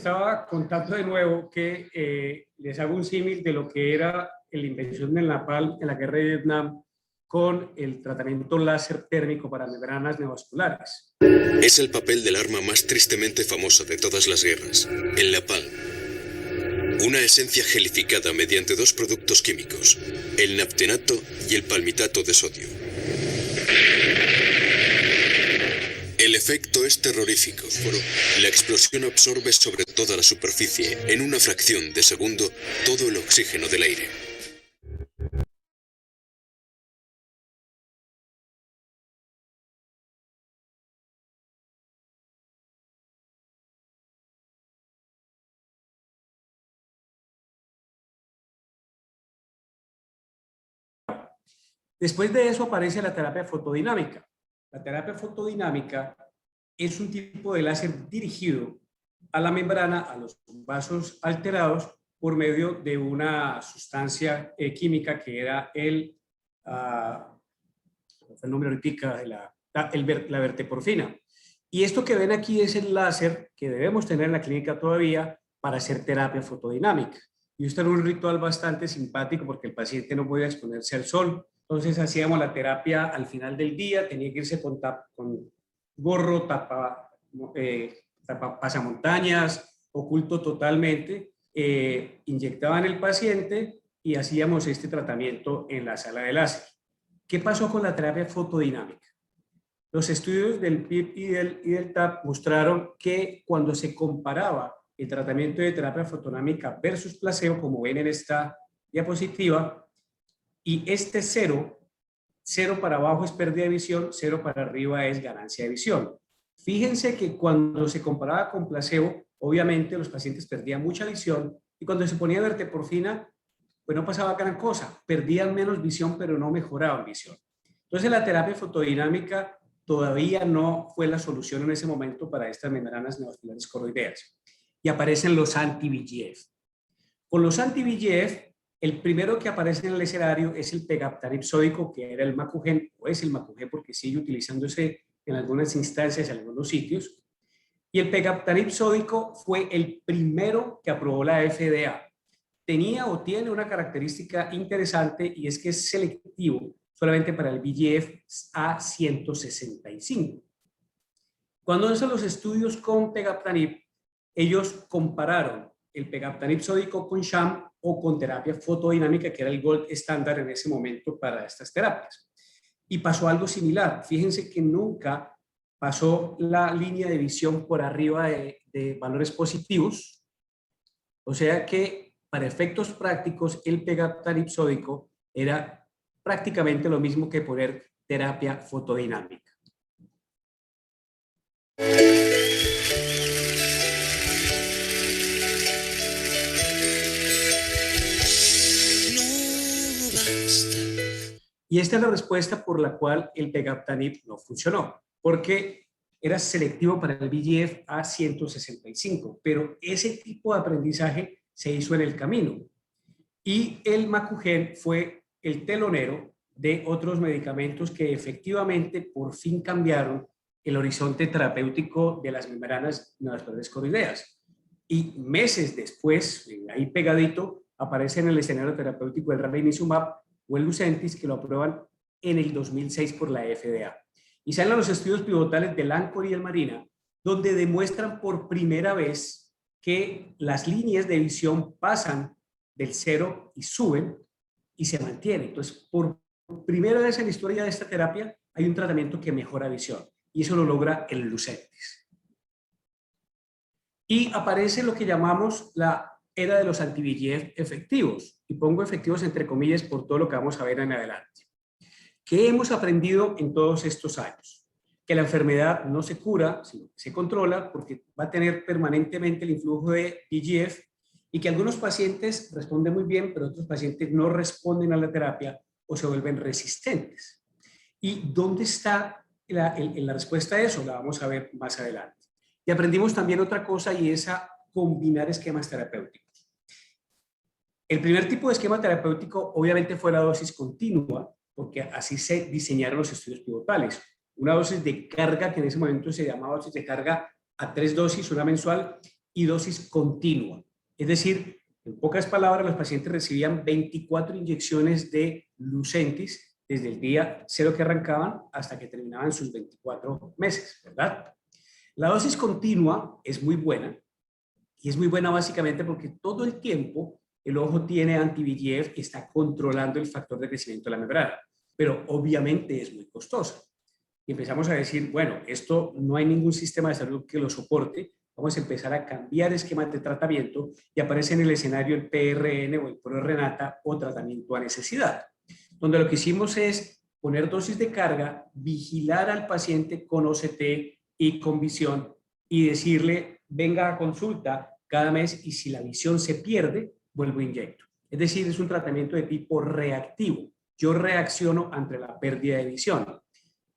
Estaba contando de nuevo que les hago un símil de lo que era la invención del napalm en la guerra de Vietnam con el tratamiento láser térmico para membranas neovasculares. Es el papel del arma más tristemente famosa de todas las guerras, el napalm. Una esencia gelificada mediante dos productos químicos, el naptenato y el palmitato de sodio. El efecto es terrorífico. La explosión absorbe sobre toda la superficie, en una fracción de segundo, todo el oxígeno del aire. Después de eso aparece la terapia fotodinámica. La terapia fotodinámica es un tipo de láser dirigido a la membrana, a los vasos alterados, por medio de una sustancia química que era el nombre ahorita de la verteporfina. Y esto que ven aquí es el láser que debemos tener en la clínica todavía para hacer terapia fotodinámica. Y esto era un ritual bastante simpático porque el paciente no podía exponerse al sol. Entonces hacíamos la terapia al final del día, tenía que irse con gorro, pasamontañas, oculto totalmente. Inyectaban el paciente y hacíamos este tratamiento en la sala de láser. ¿Qué pasó con la terapia fotodinámica? Los estudios del PIB y del TAP mostraron que cuando se comparaba el tratamiento de terapia fotodinámica versus placebo, como ven en esta diapositiva, y este cero para abajo es pérdida de visión, 0 para arriba es ganancia de visión. Fíjense que cuando se comparaba con placebo, obviamente los pacientes perdían mucha visión y cuando se ponía verteporfina, pues no pasaba gran cosa, perdían menos visión pero no mejoraban visión. Entonces la terapia fotodinámica todavía no fue la solución en ese momento para estas membranas neovasculares coroideas. Y aparecen los anti-VEGF. Con los anti-VEGF, el primero que aparece en el escenario es el pegaptanib sódico, que era el Macugen, o es el Macugen porque sigue utilizándose en algunas instancias, en algunos sitios. Y el pegaptanib sódico fue el primero que aprobó la FDA. Tenía o tiene una característica interesante y es que es selectivo solamente para el VEGF A165. Cuando hacen los estudios con pegaptanib, ellos compararon el pegaptanib sódico con sham o con terapia fotodinámica, que era el gold estándar en ese momento para estas terapias. Y pasó algo similar. Fíjense que nunca pasó la línea de visión por arriba de valores positivos. O sea que para efectos prácticos el pegaptanib sódico era prácticamente lo mismo que poner terapia fotodinámica. Y esta es la respuesta por la cual el pegaptanib no funcionó, porque era selectivo para el VEGF A165, pero ese tipo de aprendizaje se hizo en el camino. Y el Macugen fue el telonero de otros medicamentos que efectivamente por fin cambiaron el horizonte terapéutico de las membranas neovasculares coroideas. Y meses después, ahí pegadito, aparece en el escenario terapéutico el ranibizumab o el Lucentis, que lo aprueban en el 2006 por la FDA. Y salen los estudios pivotales del ANCHOR y el MARINA, donde demuestran por primera vez que las líneas de visión pasan del 0 y suben y se mantienen. Entonces, por primera vez en la historia de esta terapia, hay un tratamiento que mejora visión. Y eso lo logra el Lucentis. Y aparece lo que llamamos la era de los anti-VEGF efectivos. Y pongo efectivos entre comillas por todo lo que vamos a ver en adelante. ¿Qué hemos aprendido en todos estos años? Que la enfermedad no se cura, sino que se controla porque va a tener permanentemente el influjo de VEGF y que algunos pacientes responden muy bien, pero otros pacientes no responden a la terapia o se vuelven resistentes. ¿Y dónde está la respuesta a eso? La vamos a ver más adelante. Y aprendimos también otra cosa y es a combinar esquemas terapéuticos. El primer tipo de esquema terapéutico obviamente fue la dosis continua, porque así se diseñaron los estudios pivotales. Una dosis de carga que en ese momento se llamaba dosis de carga a 3 dosis, una mensual, y dosis continua. Es decir, en pocas palabras, los pacientes recibían 24 inyecciones de Lucentis desde el día 0 que arrancaban hasta que terminaban sus 24 meses, ¿verdad? La dosis continua es muy buena, y es muy buena básicamente porque todo el tiempo el ojo tiene anti-VEGF que está controlando el factor de crecimiento de la membrana, pero obviamente es muy costosa. Y empezamos a decir, bueno, esto no hay ningún sistema de salud que lo soporte, vamos a empezar a cambiar esquemas de tratamiento y aparece en el escenario el PRN o el ProRenata o tratamiento a necesidad, donde lo que hicimos es poner dosis de carga, vigilar al paciente con OCT y con visión y decirle, venga a consulta cada mes y si la visión se pierde, vuelvo a inyecto. Es decir, es un tratamiento de tipo reactivo. Yo reacciono ante la pérdida de visión.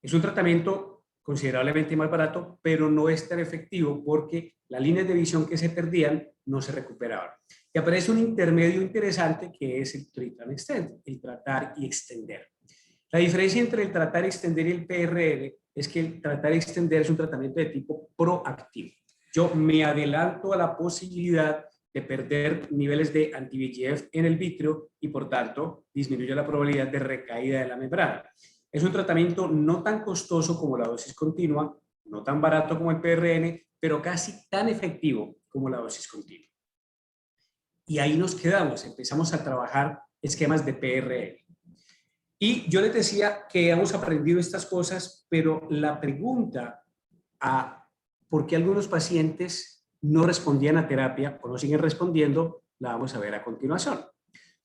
Es un tratamiento considerablemente más barato, pero no es tan efectivo porque las líneas de visión que se perdían no se recuperaban. Y aparece un intermedio interesante que es el treat and extend, el tratar y extender. La diferencia entre el tratar y extender y el PRR es que el tratar y extender es un tratamiento de tipo proactivo. Yo me adelanto a la posibilidad de perder niveles de anti-VEGF en el vítreo y por tanto disminuye la probabilidad de recaída de la membrana. Es un tratamiento no tan costoso como la dosis continua, no tan barato como el PRN, pero casi tan efectivo como la dosis continua. Y ahí nos quedamos, empezamos a trabajar esquemas de PRN. Y yo les decía que hemos aprendido estas cosas, pero la pregunta a por qué algunos pacientes no respondían a terapia o no siguen respondiendo, la vamos a ver a continuación.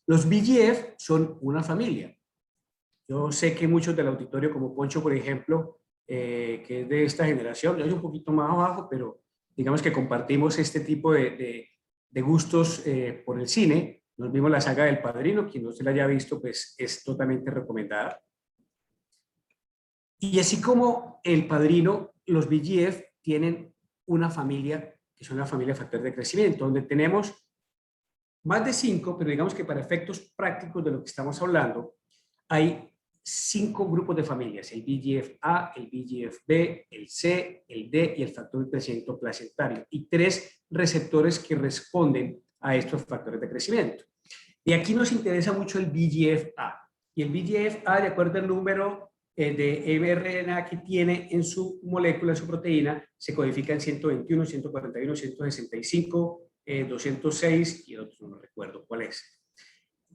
Los VEGF son una familia. Yo sé que muchos del auditorio, como Poncho, por ejemplo, que es de esta generación, yo soy un poquito más abajo, pero digamos que compartimos este tipo de gustos por el cine. Nos vimos la saga del Padrino, quien no se la haya visto, pues es totalmente recomendada. Y así como el Padrino, los VEGF tienen una familia, que es una familia de factor de crecimiento, donde tenemos más de 5, pero digamos que para efectos prácticos de lo que estamos hablando, hay 5 grupos de familias: el VEGF-A, el VEGF-B, el C, el D y el factor de crecimiento placentario, y 3 receptores que responden a estos factores de crecimiento. Y aquí nos interesa mucho el VEGF-A. Y el VEGF-A, de acuerdo al número de mRNA que tiene en su molécula, en su proteína, se codifica en 121, 141, 165, 206 y otros no recuerdo cuál es.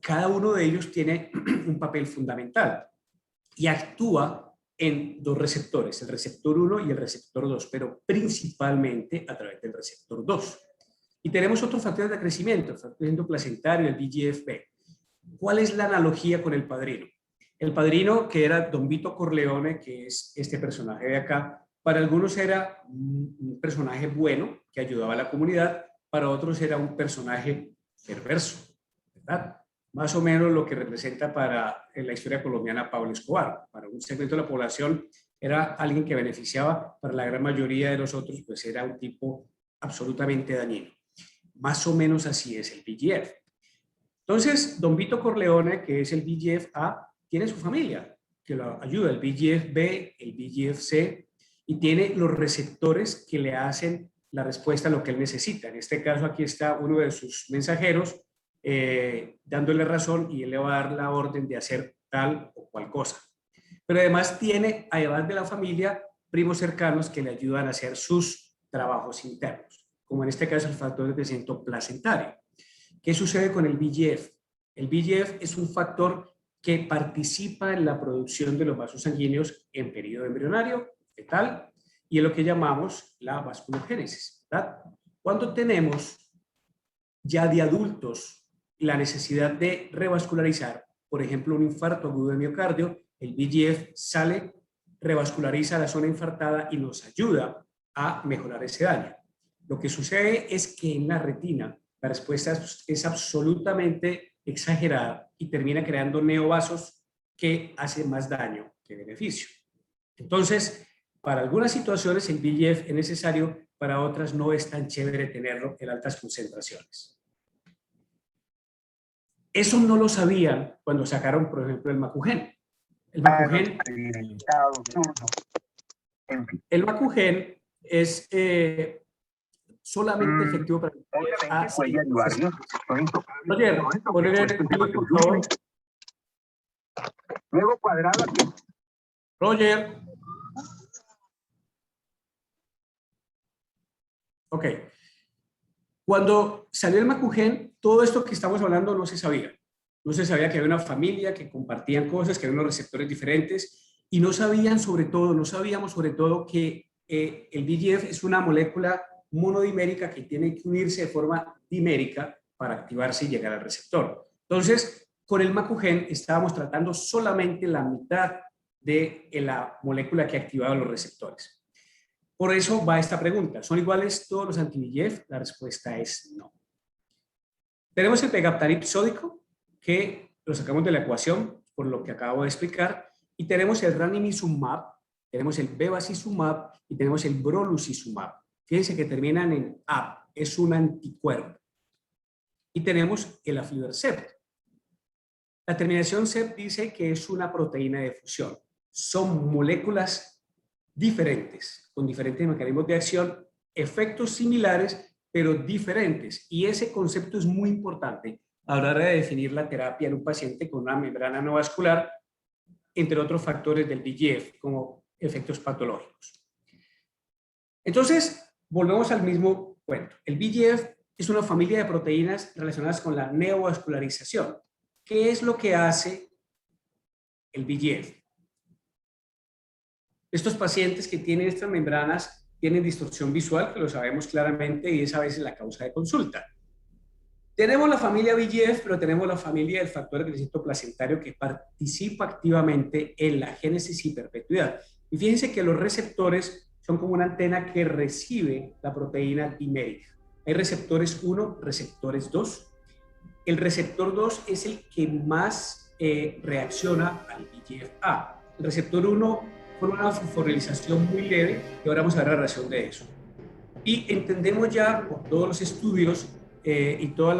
Cada uno de ellos tiene un papel fundamental y actúa en 2 receptores, el receptor 1 y el receptor 2, pero principalmente a través del receptor 2. Y tenemos otros factores de crecimiento, el factor de crecimiento placentario, el VEGF-B. ¿Cuál es la analogía con el Padrino? El Padrino, que era Don Vito Corleone, que es este personaje de acá, para algunos era un personaje bueno que ayudaba a la comunidad, para otros era un personaje perverso, ¿verdad? Más o menos lo que representa para en la historia colombiana Pablo Escobar. Para un segmento de la población era alguien que beneficiaba, para la gran mayoría de nosotros pues era un tipo absolutamente dañino. Más o menos así es el VEGF. Entonces, Don Vito Corleone, que es el VEGF-A, tiene su familia que lo ayuda, el VEGF-B, el VEGF-C, y tiene los receptores que le hacen la respuesta a lo que él necesita. En este caso, aquí está uno de sus mensajeros dándole razón y él le va a dar la orden de hacer tal o cual cosa. Pero además tiene, además de la familia, primos cercanos que le ayudan a hacer sus trabajos internos, como en este caso el factor de crecimiento placentario. ¿Qué sucede con el VEGF? El VEGF es un factor que participa en la producción de los vasos sanguíneos en periodo embrionario, fetal, y es lo que llamamos la vasculogénesis, ¿verdad? Cuando tenemos ya de adultos la necesidad de revascularizar, por ejemplo, un infarto agudo de miocardio, el VEGF sale, revasculariza la zona infartada y nos ayuda a mejorar ese daño. Lo que sucede es que en la retina la respuesta es absolutamente exagerada y termina creando neovasos que hacen más daño que beneficio. Entonces, para algunas situaciones el VEGF es necesario, para otras no es tan chévere tenerlo en altas concentraciones. Eso no lo sabían cuando sacaron, por ejemplo, el Macugen. El Macugen es solamente efectivo para el Obviamente, Cuellar y Barrios son intocables. Roger, ponle el por favor. Luego Cuadrado aquí. Roger. Ok. Cuando salió el Macugen, todo esto que estamos hablando no se sabía. No se sabía que había una familia, que compartían cosas, que había unos receptores diferentes, y no sabíamos sobre todo que el VEGF es una molécula monodimérica que tiene que unirse de forma dimérica para activarse y llegar al receptor. Entonces, con el Macugen estábamos tratando solamente la mitad de la molécula que activaba los receptores. Por eso va esta pregunta. ¿Son iguales todos los anti-VEGF? La respuesta es no. Tenemos el pegaptanib sódico, que lo sacamos de la ecuación, por lo que acabo de explicar, y tenemos el ranibizumab, tenemos el bevacizumab y tenemos el brolucizumab. Fíjense que terminan en AB, es un anticuerpo. Y tenemos el aflibercept. La terminación CEP dice que es una proteína de fusión. Son moléculas diferentes, con diferentes mecanismos de acción, efectos similares, pero diferentes. Y ese concepto es muy importante a la hora de definir la terapia en un paciente con una membrana no vascular, entre otros factores del VEGF, como efectos patológicos. Entonces, volvemos al mismo cuento. El VEGF es una familia de proteínas relacionadas con la neovascularización. ¿Qué es lo que hace el VEGF? Estos pacientes que tienen estas membranas tienen distorsión visual, que lo sabemos claramente, y es a veces la causa de consulta. Tenemos la familia VEGF, pero tenemos la familia del factor de crecimiento placentario que participa activamente en la génesis y perpetuidad. Y fíjense que los receptores son como una antena que recibe la proteína dimérica. Hay receptores 1, receptores 2. El receptor 2 es el que más reacciona al VEGF-A. El receptor 1 forma una fosforilización muy leve, y ahora vamos a ver la relación de eso. Y entendemos ya por todos los estudios y toda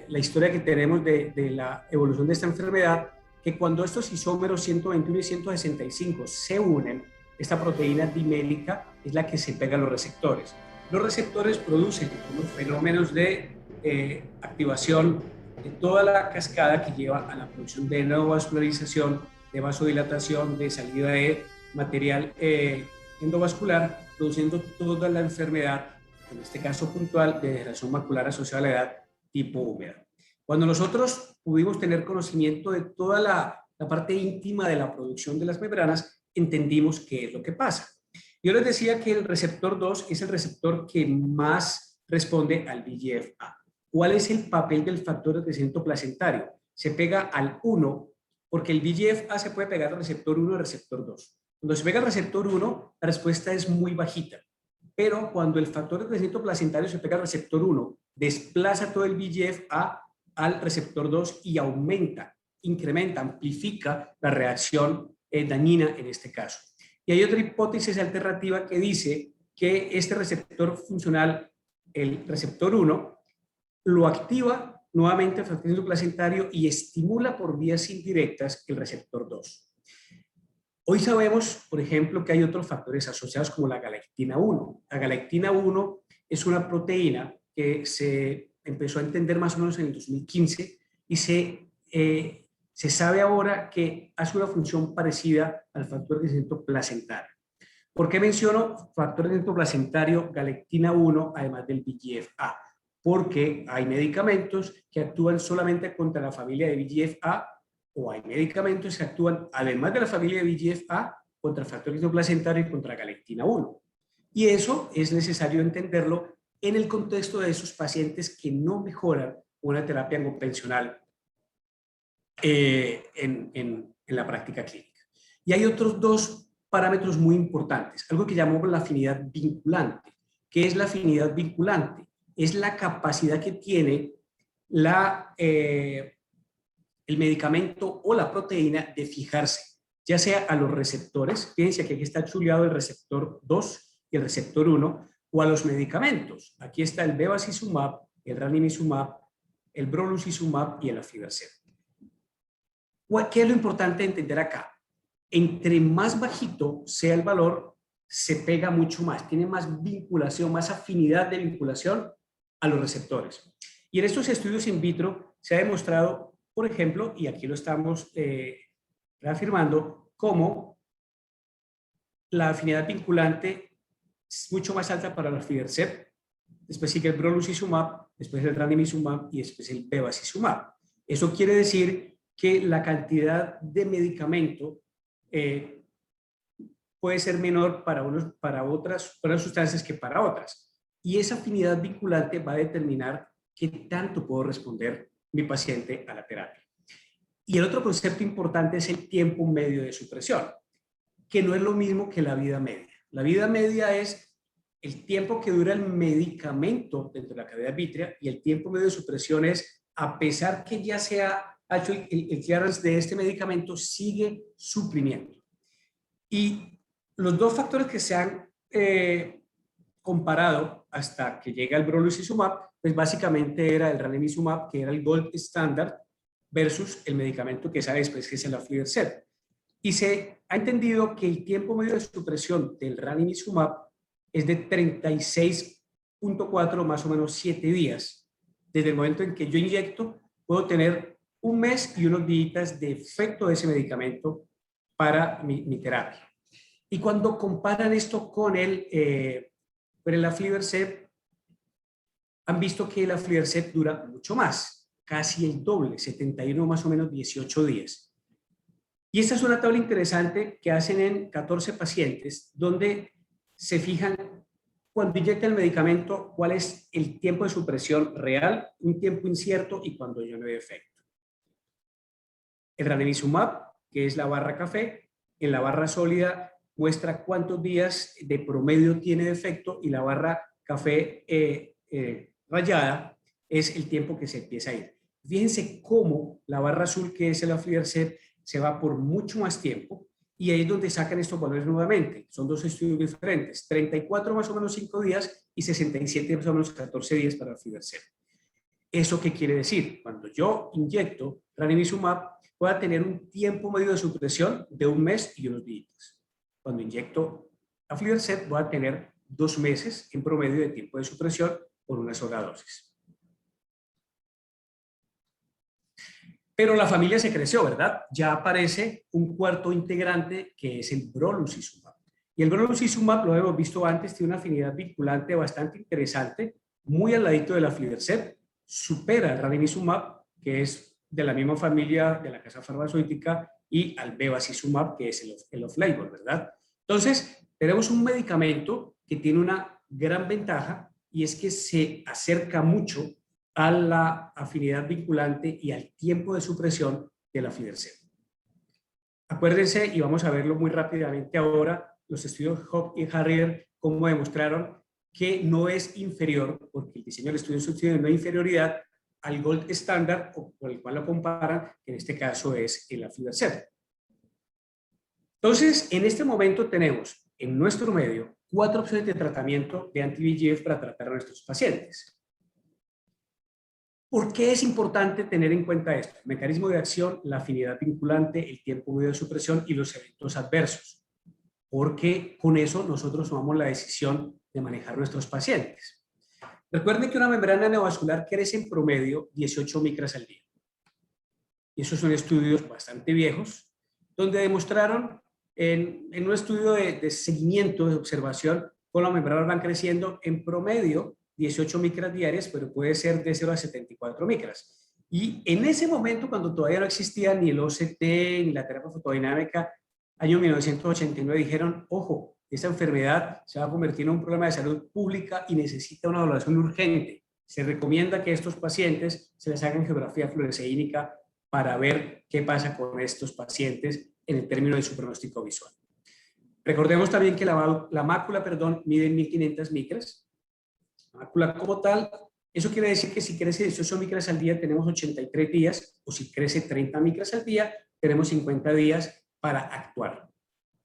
la historia que tenemos de la evolución de esta enfermedad, que cuando estos isómeros 121 y 165 se unen, esta proteína dimérica es la que se pega a los receptores. Los receptores producen unos fenómenos de activación de toda la cascada que lleva a la producción de neovascularización, de vasodilatación, de salida de material endovascular, produciendo toda la enfermedad, en este caso puntual, de degeneración macular asociada a la edad tipo húmeda. Cuando nosotros pudimos tener conocimiento de toda la parte íntima de la producción de las membranas, entendimos qué es lo que pasa. Yo les decía que el receptor 2 es el receptor que más responde al VEGF-A. ¿Cuál es el papel del factor de crecimiento placentario? Se pega al 1, porque el VEGF-A se puede pegar al receptor 1 y al receptor 2. Cuando se pega al receptor 1, la respuesta es muy bajita. Pero cuando el factor de crecimiento placentario se pega al receptor 1, desplaza todo el VEGF-A al receptor 2 y aumenta, incrementa, amplifica la reacción dañina en este caso. Y hay otra hipótesis alternativa que dice que este receptor funcional, el receptor 1, lo activa nuevamente el factor de crecimiento placentario y estimula por vías indirectas el receptor 2. Hoy sabemos, por ejemplo, que hay otros factores asociados como la galectina 1. La galectina 1 es una proteína que se empezó a entender más o menos en el 2015 y se sabe ahora que hace una función parecida al factor de crecimiento placentario. ¿Por qué menciono factor de crecimiento placentario, galectina 1, además del VEGF-A? Porque hay medicamentos que actúan solamente contra la familia de VEGF-A, o hay medicamentos que actúan, además de la familia de VEGF-A, contra el factor de crecimiento placentario y contra galectina 1. Y eso es necesario entenderlo en el contexto de esos pacientes que no mejoran una terapia convencional en la práctica clínica. Y hay otros dos parámetros muy importantes, algo que llamamos la afinidad vinculante. ¿Qué es la afinidad vinculante? Es la capacidad que tiene el medicamento o la proteína de fijarse, ya sea a los receptores, fíjense que aquí está chuleado el receptor 2 y el receptor 1, o a los medicamentos. Aquí está el bevacizumab, el ranibizumab, el brolucizumab y el aflibercept. ¿Qué es lo importante de entender acá? Entre más bajito sea el valor, se pega mucho más, tiene más vinculación, más afinidad de vinculación a los receptores. Y en estos estudios in vitro se ha demostrado, por ejemplo, y aquí lo estamos reafirmando, cómo la afinidad vinculante es mucho más alta para la aflibercept, después sigue el brolucizumab, después el ranibizumab y después el bevacizumab. Eso quiere decir que la cantidad de medicamento puede ser menor para otras sustancias que para otras. Y esa afinidad vinculante va a determinar qué tanto puedo responder mi paciente a la terapia. Y el otro concepto importante es el tiempo medio de supresión, que no es lo mismo que la vida media. La vida media es el tiempo que dura el medicamento dentro de la cavidad vítrea, y el tiempo medio de supresión es, a pesar que ya se ha hecho el clearance de este medicamento, sigue suprimiendo. Y los dos factores que se han comparado hasta que llega el brolucizumab, pues básicamente era el ranibizumab, que era el gold standard, versus el medicamento que sale después, que es el aflibercept. Y se ha entendido que el tiempo medio de supresión del ranibizumab es de 36.4, más o menos 7 días. Desde el momento en que yo inyecto, puedo tener un mes y unos días de efecto de ese medicamento para mi terapia. Y cuando comparan esto con el aflibercept, han visto que el aflibercept dura mucho más, casi el doble, 71 más o menos 18 días. Y esta es una tabla interesante que hacen en 14 pacientes, donde se fijan cuando inyectan el medicamento, cuál es el tiempo de supresión real, un tiempo incierto y cuando ya no hay efecto. El ranibizumab, que es la barra café, en la barra sólida muestra cuántos días de promedio tiene de efecto, y la barra café rayada es el tiempo que se empieza a ir. Fíjense cómo la barra azul, que es el aflibercept, se va por mucho más tiempo, y ahí es donde sacan estos valores nuevamente. Son dos estudios diferentes, 34 más o menos 5 días y 67 más o menos 14 días para el aflibercept. ¿Eso qué quiere decir? Cuando yo inyecto ranibizumab, voy a tener un tiempo medio de supresión de un mes y unos días. Cuando inyecto aflibercept, voy a tener 2 meses en promedio de tiempo de supresión por una sola dosis. Pero la familia se creció, ¿verdad? Ya aparece un cuarto integrante, que es el brolucizumab. Y el brolucizumab, lo hemos visto antes, tiene una afinidad vinculante bastante interesante, muy al ladito del aflibercept, supera al ranibizumab, que es de la misma familia de la casa farmacéutica, y al bevacizumab, que es el off-label, ¿verdad? Entonces, tenemos un medicamento que tiene una gran ventaja, y es que se acerca mucho a la afinidad vinculante y al tiempo de supresión del aflibercept. Acuérdense, y vamos a verlo muy rápidamente ahora, los estudios Hope y Harrier, cómo demostraron que no es inferior, porque el diseño del estudio subsidiario no hay inferioridad al gold estándar, por el cual lo comparan, que en este caso es el aflibercept. Entonces, en este momento tenemos en nuestro medio 4 opciones de tratamiento de anti-VEGF para tratar a nuestros pacientes. ¿Por qué es importante tener en cuenta esto? El mecanismo de acción, la afinidad vinculante, el tiempo medio de supresión y los eventos adversos. Porque con eso nosotros tomamos la decisión de manejar nuestros pacientes. Recuerden que una membrana neovascular crece en promedio 18 micras al día. Y esos son estudios bastante viejos, donde demostraron en un estudio de seguimiento, de observación, con las membranas van creciendo en promedio 18 micras diarias, pero puede ser de 0 a 74 micras. Y en ese momento, cuando todavía no existía ni el OCT, ni la terapia fotodinámica, año 1989, dijeron, ojo, esta enfermedad se va a convertir en un problema de salud pública y necesita una valoración urgente. Se recomienda que a estos pacientes se les haga angiografía fluoresceínica para ver qué pasa con estos pacientes en el término de su pronóstico visual. Recordemos también que la mácula, mide 1500 micras. La mácula como tal, eso quiere decir que si crece 18 micras al día tenemos 83 días, o si crece 30 micras al día tenemos 50 días para actuar.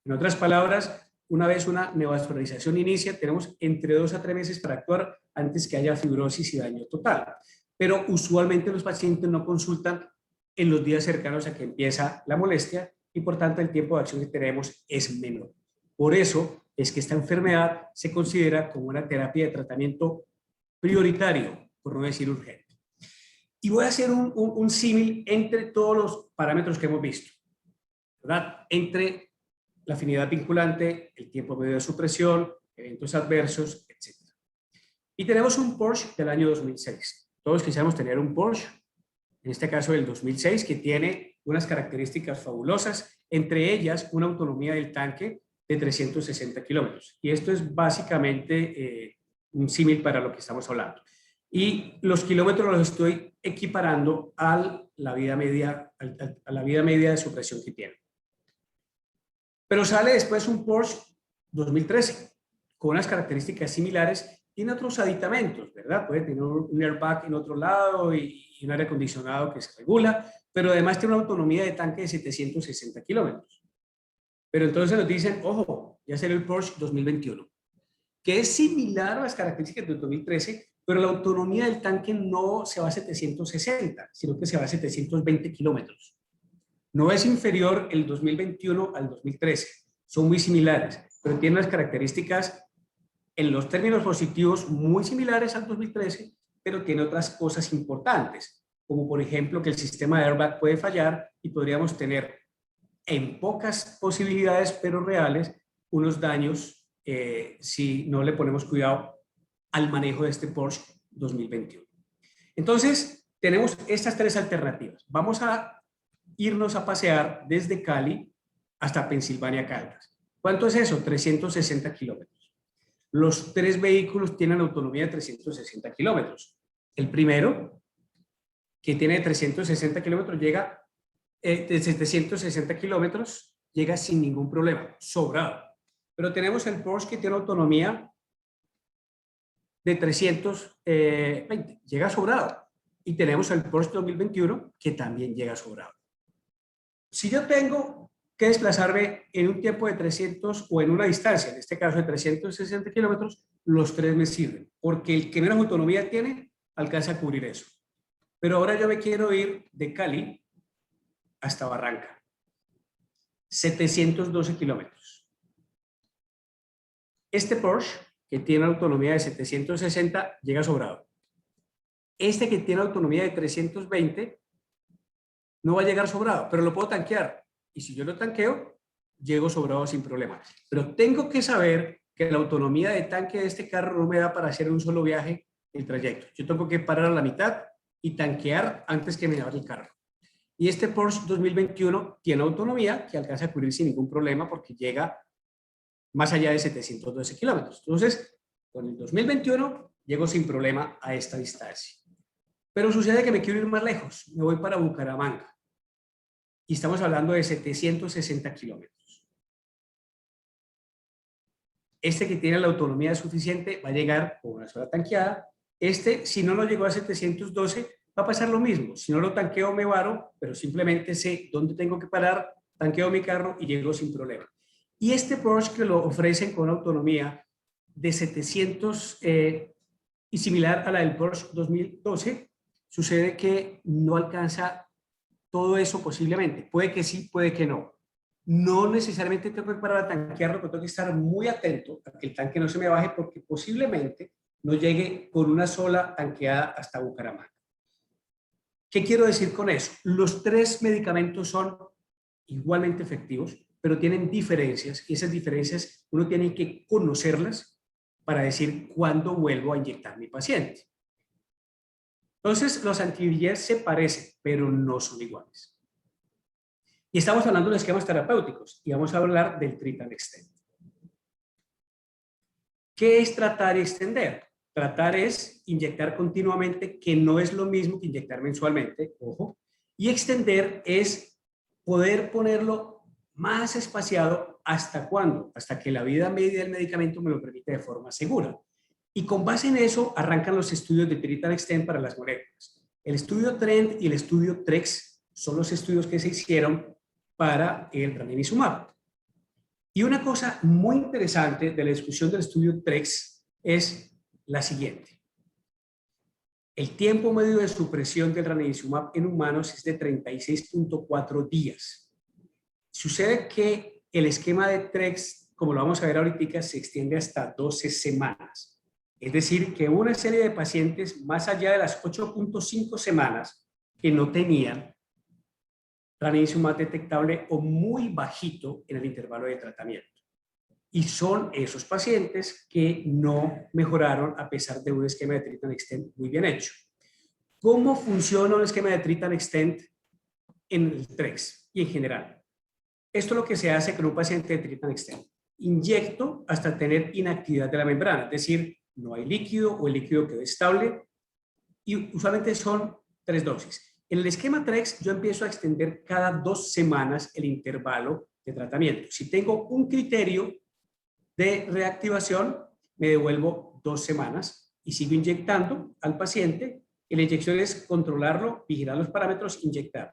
En otras palabras, una vez una neovascularización inicia, tenemos entre 2 a 3 meses para actuar antes que haya fibrosis y daño total. Pero usualmente los pacientes no consultan en los días cercanos a que empieza la molestia, y por tanto el tiempo de acción que tenemos es menor. Por eso es que esta enfermedad se considera como una terapia de tratamiento prioritario, por no decir urgente. Y voy a hacer un símil entre todos los parámetros que hemos visto, ¿verdad? Entre la afinidad vinculante, el tiempo medio de supresión, eventos adversos, etc. Y tenemos un Porsche del año 2006. Todos quisiéramos tener un Porsche, en este caso del 2006, que tiene unas características fabulosas, entre ellas una autonomía del tanque de 360 kilómetros. Y esto es básicamente un símil para lo que estamos hablando. Y los kilómetros los estoy equiparando a la vida media, a la vida media de supresión que tiene. Pero sale después un Porsche 2013 con unas características similares. Tiene otros aditamentos, ¿verdad? Puede tener un airbag en otro lado y un aire acondicionado que se regula, pero además tiene una autonomía de tanque de 760 kilómetros. Pero entonces nos dicen, ojo, ya salió el Porsche 2021, que es similar a las características del 2013, pero la autonomía del tanque no se va a 760, sino que se va a 720 kilómetros. No es inferior el 2021 al 2013, son muy similares, pero tienen las características en los términos positivos muy similares al 2013, pero tiene otras cosas importantes, como por ejemplo que el sistema de airbag puede fallar y podríamos tener en pocas posibilidades, pero reales, unos daños si no le ponemos cuidado al manejo de este Porsche 2021. Entonces, tenemos estas tres alternativas. Vamos a irnos a pasear desde Cali hasta Pensilvania, Caldas. ¿Cuánto es eso? 360 kilómetros. Los tres vehículos tienen autonomía de 360 kilómetros. El primero, que tiene 360 kilómetros, llega de 760 kilómetros, llega sin ningún problema, sobrado. Pero tenemos el Porsche que tiene autonomía de 320, llega sobrado. Y tenemos el Porsche 2021 que también llega sobrado. Si yo tengo que desplazarme en un tiempo de 300 o en una distancia, en este caso de 360 kilómetros, los tres me sirven, porque el que menos autonomía tiene alcanza a cubrir eso. Pero ahora yo me quiero ir de Cali hasta Barranca, 712 kilómetros. Este Porsche, que tiene autonomía de 760, llega sobrado. Este que tiene autonomía de 320, no va a llegar sobrado, pero lo puedo tanquear. Y si yo lo tanqueo, llego sobrado sin problema. Pero tengo que saber que la autonomía de tanque de este carro no me da para hacer un solo viaje el trayecto. Yo tengo que parar a la mitad y tanquear antes que me lleve el carro. Y este Porsche 2021 tiene autonomía que alcanza a cubrir sin ningún problema porque llega más allá de 712 kilómetros. Entonces, con el 2021 llego sin problema a esta distancia. Pero sucede que me quiero ir más lejos. Me voy para Bucaramanga. Y estamos hablando de 760 kilómetros. Este que tiene la autonomía suficiente va a llegar con una sola tanqueada. Este, si no lo llegó a 712, va a pasar lo mismo. Si no lo tanqueo, me varo, pero simplemente sé dónde tengo que parar, tanqueo mi carro y llego sin problema. Y este Porsche que lo ofrecen con autonomía de 700 y similar a la del Porsche 2012, sucede que no alcanza todo eso posiblemente. Puede que sí, puede que no. No necesariamente tengo que parar a tanquearlo, pero tengo que estar muy atento a que el tanque no se me baje porque posiblemente no llegue con una sola tanqueada hasta Bucaramanga. ¿Qué quiero decir con eso? Los tres medicamentos son igualmente efectivos, pero tienen diferencias y esas diferencias uno tiene que conocerlas para decir cuándo vuelvo a inyectar a mi paciente. Entonces, los anti-VEGF se parecen, pero no son iguales. Y estamos hablando de esquemas terapéuticos y vamos a hablar del Treat and Extend. ¿Qué es tratar y extender? Tratar es inyectar continuamente, que no es lo mismo que inyectar mensualmente, ojo, y extender es poder ponerlo más espaciado. ¿Hasta cuándo? Hasta que la vida media del medicamento me lo permite de forma segura. Y con base en eso arrancan los estudios de Treat and Extend para las moléculas. El estudio TREND y el estudio TREX son los estudios que se hicieron para el ranibizumab. Y una cosa muy interesante de la discusión del estudio TREX es la siguiente. El tiempo medio de supresión del ranibizumab en humanos es de 36.4 días. Sucede que el esquema de TREX como lo vamos a ver ahorita, se extiende hasta 12 semanas. Es decir, que una serie de pacientes, más allá de las 8.5 semanas, que no tenían ranibizumab detectable o muy bajito en el intervalo de tratamiento. Y son esos pacientes que no mejoraron a pesar de un esquema de treat and extend muy bien hecho. ¿Cómo funciona un esquema de treat and extend en el TREX y en general? Esto es lo que se hace con un paciente de treat and extend. Inyecto hasta tener inactividad de la membrana, es decir, no hay líquido o el líquido quedó estable y usualmente son 3 dosis. En el esquema TREX yo empiezo a extender cada 2 semanas el intervalo de tratamiento. Si tengo un criterio de reactivación, me devuelvo 2 semanas y sigo inyectando al paciente. Y la inyección es controlarlo, vigilar los parámetros, inyectar.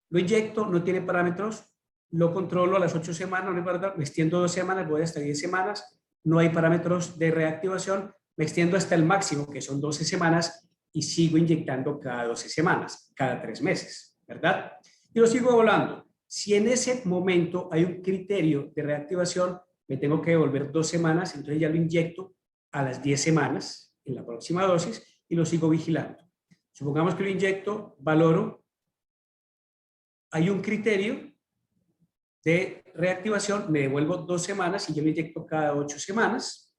Lo inyecto, no tiene parámetros, lo controlo a las 8 semanas, me extiendo 2 semanas, voy hasta 10 semanas, no hay parámetros de reactivación, me extiendo hasta el máximo, que son 12 semanas, y sigo inyectando cada 12 semanas, cada 3 meses, ¿verdad? Y lo sigo volando. Si en ese momento hay un criterio de reactivación, me tengo que devolver 2 semanas, entonces ya lo inyecto a las 10 semanas, en la próxima dosis, y lo sigo vigilando. Supongamos que lo inyecto, valoro, hay un criterio de reactivación, me devuelvo 2 semanas y yo lo inyecto cada 8 semanas.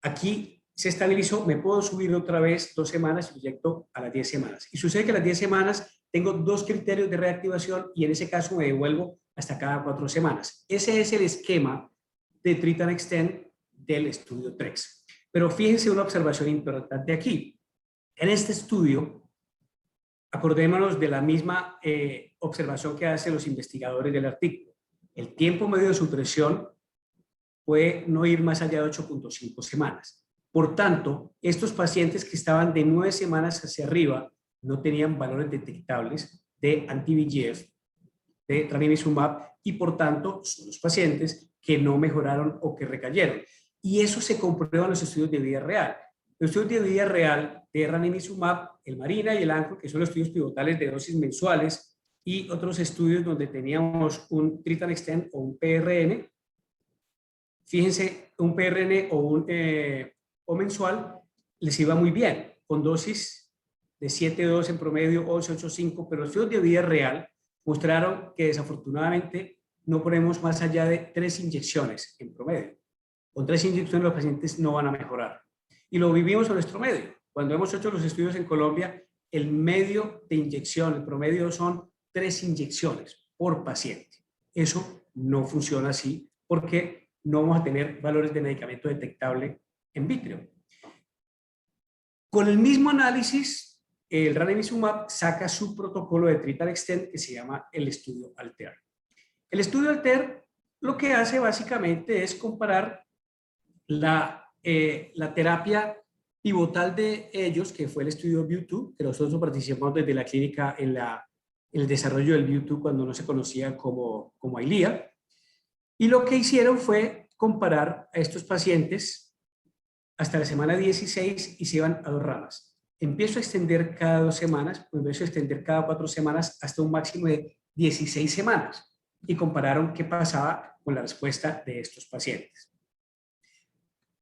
Aquí se estabilizó, me puedo subir otra vez 2 semanas y lo inyecto a las 10 semanas. Y sucede que a las 10 semanas tengo 2 criterios de reactivación y en ese caso me devuelvo hasta cada 4 semanas. Ese es el esquema de treat and extend del estudio TREX. Pero fíjense una observación importante aquí. En este estudio, acordémonos de la misma observación que hacen los investigadores del artículo. El tiempo medio de supresión puede no ir más allá de 8.5 semanas. Por tanto, estos pacientes que estaban de 9 semanas hacia arriba no tenían valores detectables de anti-VEGF, de ranibizumab, y por tanto son los pacientes que no mejoraron o que recayeron. Y eso se comprueba en los estudios de vida real. Los estudios de vida real de ranibizumab, el MARINA y el ANCHOR, que son los estudios pivotales de dosis mensuales, y otros estudios donde teníamos un treat and extend o un PRN. Fíjense, un PRN o mensual les iba muy bien, con dosis de 7.2 en promedio, 11.8.5, pero los estudios de vida real mostraron que desafortunadamente no ponemos más allá de 3 inyecciones en promedio. Con 3 inyecciones los pacientes no van a mejorar. Y lo vivimos en nuestro medio. Cuando hemos hecho los estudios en Colombia, el medio de inyección, el promedio son 3 inyecciones por paciente. Eso no funciona así porque no vamos a tener valores de medicamento detectable en vitro. Con el mismo análisis, el ranibizumab saca su protocolo de treat and extend que se llama el estudio ALTER. El estudio ALTER lo que hace básicamente es comparar la terapia pivotal de ellos, que fue el estudio VIEW2, que nosotros participamos desde la clínica en el desarrollo del VIEW2 cuando no se conocía como Eylea. Y lo que hicieron fue comparar a estos pacientes hasta la semana 16 y se iban a 2 ramas. Empiezo a extender cada 2 semanas, empiezo a extender cada 4 semanas hasta un máximo de 16 semanas. Y compararon qué pasaba con la respuesta de estos pacientes.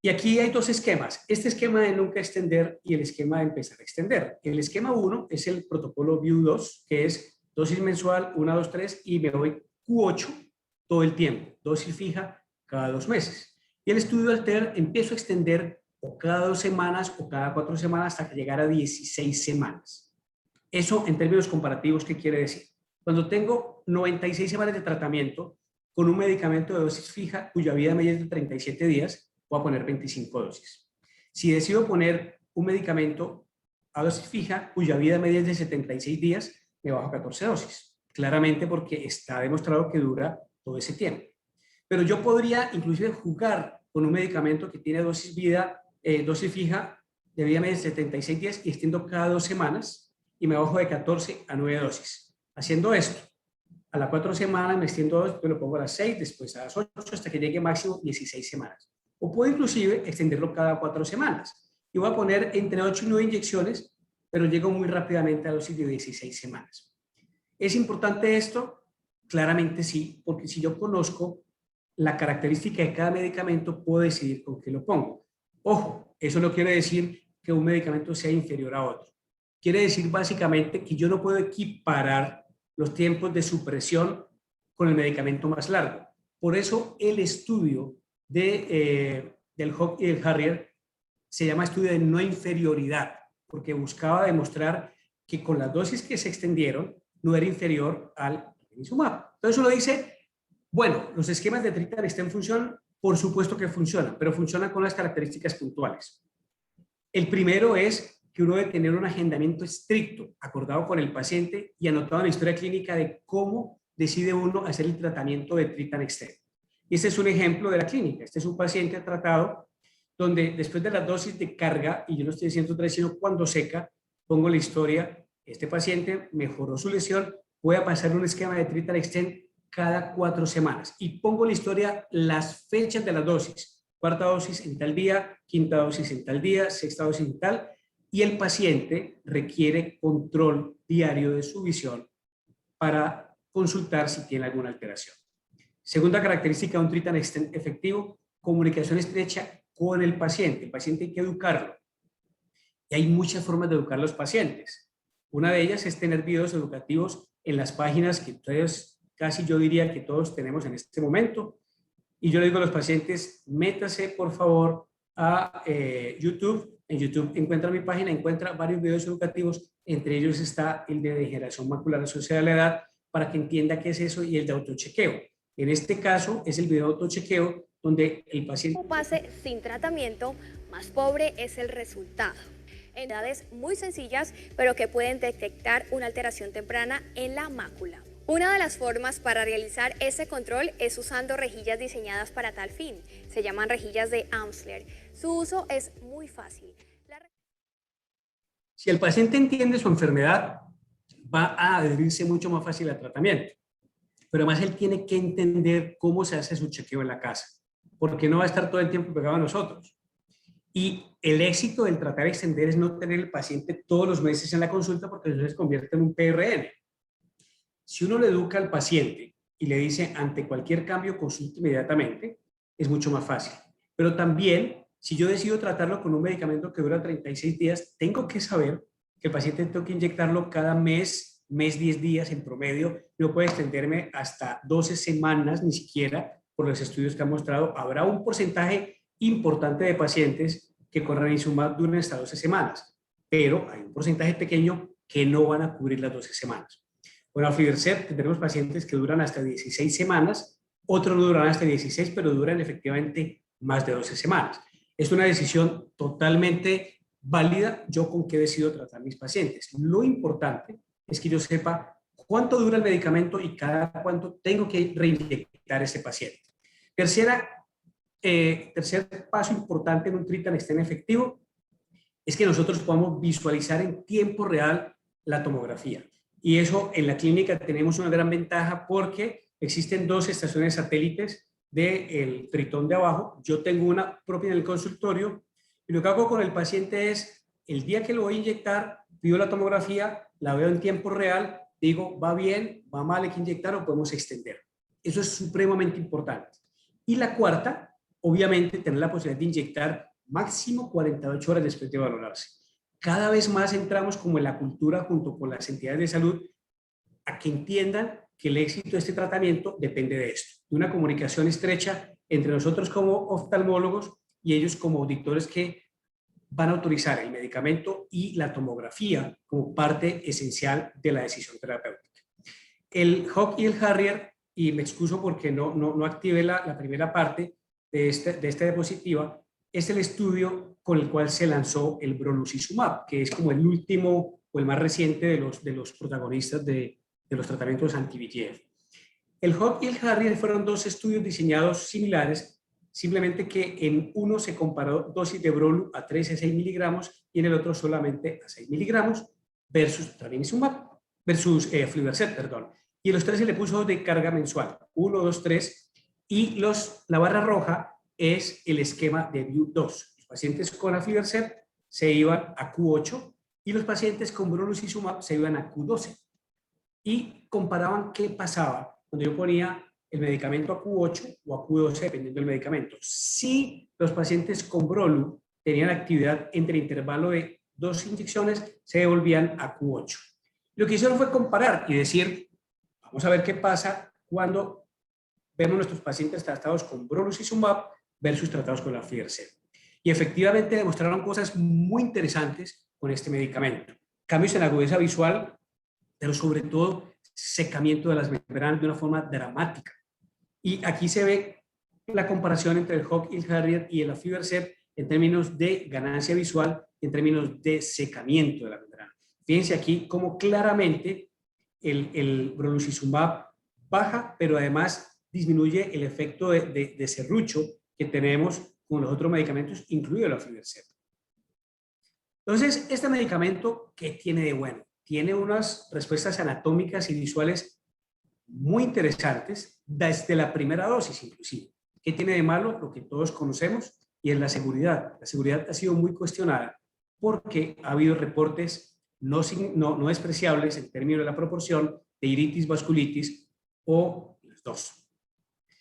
Y aquí hay 2 esquemas. Este esquema de nunca extender y el esquema de empezar a extender. El esquema 1 es el protocolo VIEW2, que es dosis mensual, 1, 2, 3, y me voy Q8 todo el tiempo. Dosis fija cada 2 meses. Y el estudio ALTER empiezo a extender o cada 2 semanas o cada 4 semanas hasta que llegara a 16 semanas. Eso en términos comparativos, ¿qué quiere decir? Cuando tengo 96 semanas de tratamiento con un medicamento de dosis fija cuya vida media es de 37 días, voy a poner 25 dosis. Si decido poner un medicamento a dosis fija cuya vida media es de 76 días, me bajo a 14 dosis. Claramente porque está demostrado que dura todo ese tiempo. Pero yo podría inclusive jugar con un medicamento que tiene dosis fija de vida media de 76 días y extiendo cada 2 semanas y me bajo de 14 a 9 dosis. Haciendo esto, a las 4 semanas me extiendo 2, después lo pongo a las 6, después a las 8, hasta que llegue máximo 16 semanas. O puedo inclusive extenderlo cada 4 semanas. Y voy a poner entre 8 y 9 inyecciones, pero llego muy rápidamente a dosis de 16 semanas. ¿Es importante esto? Claramente sí, porque si yo conozco la característica de cada medicamento, puedo decidir con qué lo pongo. Ojo, eso no quiere decir que un medicamento sea inferior a otro. Quiere decir básicamente que yo no puedo equiparar los tiempos de supresión con el medicamento más largo. Por eso el estudio del Hock y del Harrier se llama estudio de no inferioridad, porque buscaba demostrar que con las dosis que se extendieron no era inferior al ranibizumab. Entonces uno dice, bueno, los esquemas de Tritanexten funcionan, por supuesto que funcionan, pero funcionan con las características puntuales. El primero es que uno debe tener un agendamiento estricto, acordado con el paciente y anotado en la historia clínica de cómo decide uno hacer el tratamiento de Tritanexten. Y este es un ejemplo de la clínica. Este es un paciente tratado donde después de las dosis de carga, y yo no estoy diciendo otra vez, sino cuando seca, pongo la historia, este paciente mejoró su lesión, voy a pasar un esquema de Tritanexten cada 4 semanas. Y pongo la historia, las fechas de las dosis. Cuarta dosis en tal día, quinta dosis en tal día, sexta dosis en tal, y el paciente requiere control diario de su visión para consultar si tiene alguna alteración. Segunda característica de un Tritanexten efectivo, comunicación estrecha con el paciente. El paciente hay que educarlo. Y hay muchas formas de educar a los pacientes. Una de ellas es tener videos educativos en las páginas que ustedes, casi yo diría que todos tenemos en este momento. Y yo le digo a los pacientes, métase por favor a YouTube. En YouTube encuentra mi página, encuentra varios videos educativos, entre ellos está el de degeneración macular asociada a la edad, para que entienda qué es eso, y el de autochequeo. En este caso es el video de autochequeo donde el paciente... Pase sin tratamiento, más pobre es el resultado. En edades muy sencillas, pero que pueden detectar una alteración temprana en la mácula. Una de las formas para realizar ese control es usando rejillas diseñadas para tal fin. Se llaman rejillas de Amsler. Su uso es muy fácil. Si el paciente entiende su enfermedad, va a adherirse mucho más fácil al tratamiento. Pero además él tiene que entender cómo se hace su chequeo en la casa, porque no va a estar todo el tiempo pegado a nosotros. Y el éxito del tratar de extender es no tener el paciente todos los meses en la consulta, porque eso se convierte en un PRN. Si uno le educa al paciente y le dice ante cualquier cambio consulte inmediatamente, es mucho más fácil. Pero también, si yo decido tratarlo con un medicamento que dura 36 días, tengo que saber que el paciente tengo que inyectarlo cada mes 10 días en promedio. No puede extenderme hasta 12 semanas, ni siquiera, por los estudios que han mostrado. Habrá un porcentaje importante de pacientes que con ranibizumab duran hasta 12 semanas, pero hay un porcentaje pequeño que no van a cubrir las 12 semanas. Bueno, aflibercept tendremos pacientes que duran hasta 16 semanas, otros no duran hasta 16, pero duran efectivamente más de 12 semanas. Es una decisión totalmente válida, yo con qué decido tratar mis pacientes. Lo importante es que yo sepa cuánto dura el medicamento y cada cuánto tengo que reinyectar a ese paciente. Tercer paso importante en un Tritanexten efectivo es que nosotros podamos visualizar en tiempo real la tomografía. Y eso en la clínica tenemos una gran ventaja porque existen 2 estaciones satélites del tritón de abajo. Yo tengo una propia en el consultorio y lo que hago con el paciente es, el día que lo voy a inyectar, pido la tomografía, la veo en tiempo real, digo, va bien, va mal, hay que inyectar o podemos extender. Eso es supremamente importante. Y la cuarta, obviamente, tener la posibilidad de inyectar máximo 48 horas después de valorarse. Cada vez más entramos como en la cultura junto con las entidades de salud a que entiendan que el éxito de este tratamiento depende de esto, de una comunicación estrecha entre nosotros como oftalmólogos y ellos como auditores que van a autorizar el medicamento y la tomografía como parte esencial de la decisión terapéutica. El Hock y el Harrier, y me excuso porque no activé la primera parte de esta diapositiva, es el estudio con el cual se lanzó el brolucizumab, que es como el último o el más reciente de los protagonistas de los tratamientos anti-VEGF. El Hock y el Harrier fueron 2 estudios diseñados similares, simplemente que en uno se comparó dosis de brolu a 3 a 6 miligramos y en el otro solamente a 6 miligramos versus ranibizumab, versus aflibercept, perdón. Y a los 3 se le puso de carga mensual, 1, 2, 3, y la barra roja es el esquema de VIEW 2. Los pacientes con aflibercept se iban a Q8 y los pacientes con brolucizumab se iban a Q12. Y comparaban qué pasaba cuando yo ponía el medicamento a Q8 o a Q12, dependiendo del medicamento. Si los pacientes con Brolu tenían actividad entre el intervalo de 2 inyecciones, se devolvían a Q8. Lo que hicieron fue comparar y decir, vamos a ver qué pasa cuando vemos nuestros pacientes tratados con brolucizumab versus tratados con la Aflibercept. Y efectivamente demostraron cosas muy interesantes con este medicamento. Cambios en la agudeza visual, pero sobre todo secamiento de las membranas de una forma dramática. Y aquí se ve la comparación entre el HOC y el Harrier y el Aflibercept en términos de ganancia visual y en términos de secamiento de la membrana. Fíjense aquí cómo claramente el brolucizumab baja, pero además disminuye el efecto de serrucho que tenemos con los otros medicamentos, incluido el Aflibercept. Entonces, este medicamento, ¿qué tiene de bueno? Tiene unas respuestas anatómicas y visuales muy interesantes desde la primera dosis inclusive. ¿Qué tiene de malo? Lo que todos conocemos, y es la seguridad. La seguridad ha sido muy cuestionada porque ha habido reportes no despreciables en términos de la proporción de iritis, vasculitis o los dos.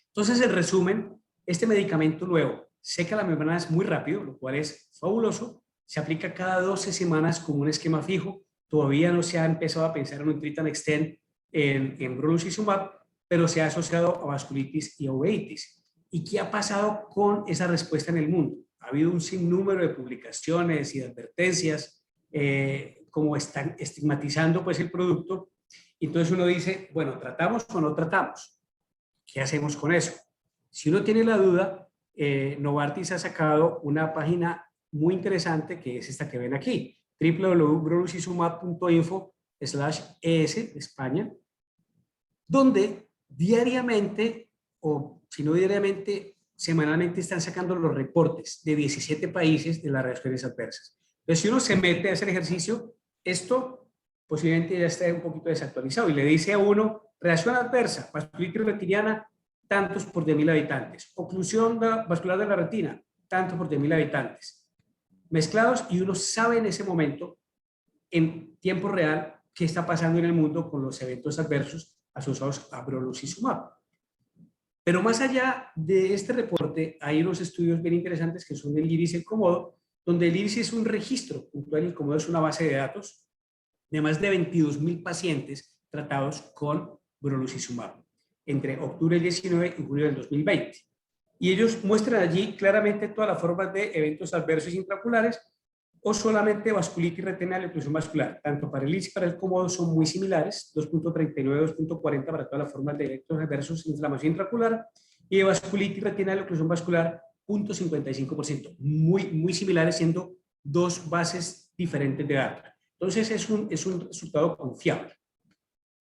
Entonces, en resumen, este medicamento nuevo seca las membranas muy rápido, lo cual es fabuloso. Se aplica cada 12 semanas como un esquema fijo. Todavía no se ha empezado a pensar en un Tritan Extend en brolucizumab, pero se ha asociado a vasculitis y a uveitis. ¿Y qué ha pasado con esa respuesta en el mundo? Ha habido un sinnúmero de publicaciones y de advertencias como están estigmatizando pues el producto. Entonces uno dice, bueno, ¿tratamos o no tratamos? ¿Qué hacemos con eso? Si uno tiene la duda, Novartis ha sacado una página muy interesante que es esta que ven aquí, www.brolucizumab.info/es de España, donde diariamente, o si no diariamente, semanalmente están sacando los reportes de 17 países de las reacciones adversas. Entonces, si uno se mete a hacer ejercicio, esto posiblemente ya esté un poquito desactualizado y le dice a uno, reacción adversa, vasculitis retiniana, tantos por 10.000 habitantes, oclusión vascular de la retina, tantos por 10.000 habitantes, mezclados, y uno sabe en ese momento, en tiempo real, qué está pasando en el mundo con los eventos adversos asociados a brolucizumab. Pero más allá de este reporte, hay unos estudios bien interesantes que son el IRIS y el COMODO, donde el IRIS es un registro puntual y el COMODO es una base de datos de más de 22.000 pacientes tratados con brolucizumab entre octubre del 19 y julio del 2020. Y ellos muestran allí claramente todas las formas de eventos adversos intraoculares o solamente vasculitis retinal y oclusión vascular. Tanto para el IRIS y para el COMODO son muy similares, 2.39, 2.40 para todas las formas de eventos adversos de inflamación intraocular, y de vasculitis retinal y oclusión vascular, 0.55%. Muy similares, siendo dos bases diferentes de datos. Entonces es un resultado confiable.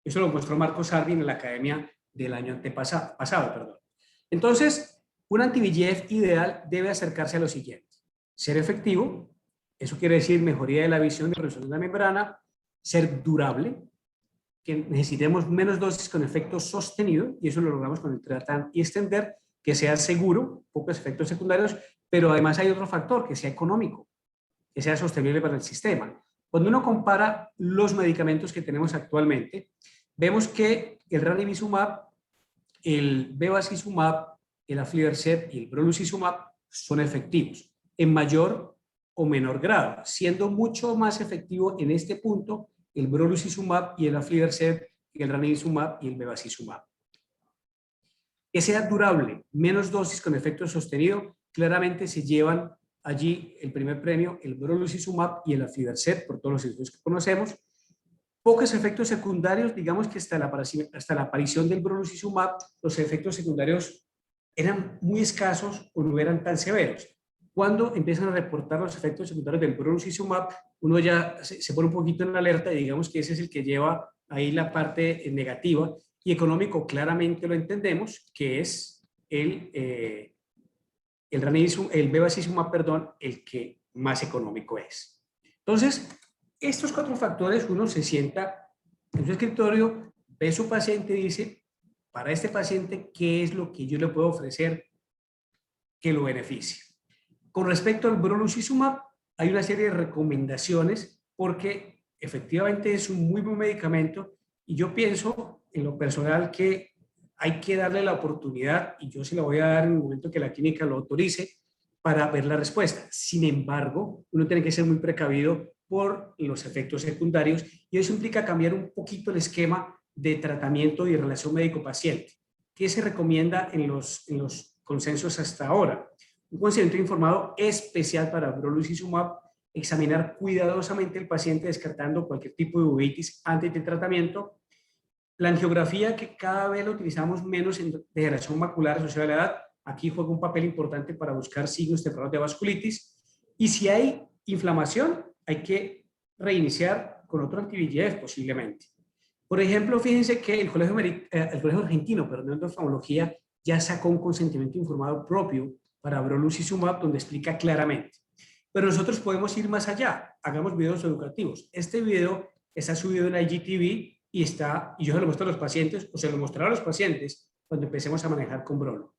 Eso lo mostró Marcos Harding en la academia del año pasado. Entonces, un anti-VEGF ideal debe acercarse a lo siguiente: ser efectivo, eso quiere decir mejoría de la visión de reducción de la membrana, ser durable, que necesitemos menos dosis con efecto sostenido, y eso lo logramos con el Tritan y Extender, que sea seguro, pocos efectos secundarios, pero además hay otro factor, que sea económico, que sea sostenible para el sistema. Cuando uno compara los medicamentos que tenemos actualmente, vemos que el ranibizumab, el bevacizumab, el Aflibercept y el brolucizumab son efectivos en mayor o menor grado, siendo mucho más efectivo en este punto el brolucizumab y el Aflibercept, y el ranibizumab y el bevacizumab. Que sea durable, menos dosis con efecto sostenido, claramente se llevan allí el primer premio el brolucizumab y el Aflibercept por todos los estudios que conocemos. Pocos efectos secundarios, digamos que hasta la aparición del brolucizumab, los efectos secundarios eran muy escasos o no eran tan severos. Cuando empiezan a reportar los efectos secundarios del brolucizumab, uno ya se pone un poquito en alerta, y digamos que ese es el que lleva ahí la parte negativa, y económico claramente lo entendemos, que es el bevacizumab, el que más económico es. Entonces, estos 4 factores, uno se sienta en su escritorio, ve a su paciente y dice, para este paciente, ¿qué es lo que yo le puedo ofrecer que lo beneficie? Con respecto al brolucizumab, hay una serie de recomendaciones porque efectivamente es un muy buen medicamento, y yo pienso en lo personal que hay que darle la oportunidad, y yo se la voy a dar en el momento que la clínica lo autorice, para ver la respuesta. Sin embargo, uno tiene que ser muy precavido por los efectos secundarios y eso implica cambiar un poquito el esquema de tratamiento y relación médico-paciente. ¿Qué se recomienda en los consensos hasta ahora? Un consentimiento informado especial para brolucizumab, examinar cuidadosamente al paciente descartando cualquier tipo de uveitis antes del tratamiento. La angiografía, que cada vez lo utilizamos menos en degeneración macular asociada a la edad, aquí juega un papel importante para buscar signos tempranos de vasculitis. Y si hay inflamación, hay que reiniciar con otro anti-VEGF posiblemente. Por ejemplo, fíjense que el Colegio Argentino de Oftalmología ya sacó un consentimiento informado propio para brolucizumab donde explica claramente. Pero nosotros podemos ir más allá, hagamos videos educativos. Este video está subido en IGTV y yo se lo muestro a los pacientes, o se lo mostraré a los pacientes cuando empecemos a manejar con Brolo.